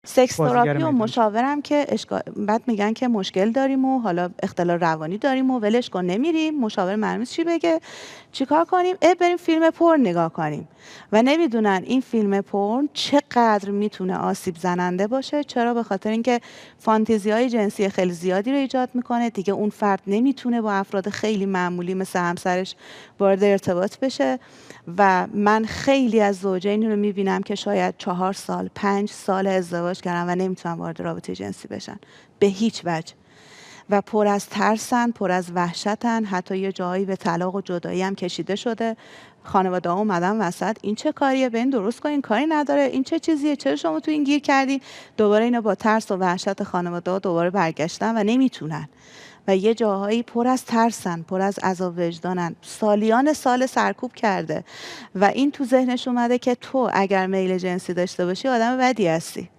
سکس بازیگر تراپی و میدونی. مشاورم که بعد میگن که مشکل داریم و حالا اختلال روانی داریم و ولش کن نمیریم، مشاور معلوم چی بگه، چیکار کنیم؟ بریم فیلم پورن نگاه کنیم. و نمیدونن این فیلم پورن چقدر میتونه آسیب زننده باشه. چرا؟ به خاطر اینکه فانتزی‌های جنسی خیلی زیادی رو ایجاد میکنه. دیگه اون فرد نمیتونه با افراد خیلی معمولی مثل همسرش وارد ارتباط بشه. و من خیلی از زوجین رو میبینم که شاید 4 سال 5 سال ازدواج کردن و نمیتونن وارد رابطه جنسی بشن به هیچ وجه، و پر از ترسن، پر از وحشتن. حتی یه جایی به طلاق و جدایی هم کشیده شده. خانواده ها اومدن وسط، این چه کاریه؟ به این درست کنین، کاری نداره، این چه چیزیه، چرا شما تو این گیر کردین؟ دوباره اینا با ترس و وحشت خانواده ها دوباره برگشتن و نمیتونن. و یه جاهایی پر از ترسن، پر از عذاب وجدانن، سالیان سال سرکوب کرده و این تو ذهنش اومده که تو اگر میل جنسی داشته باشی آدم بدی هستی.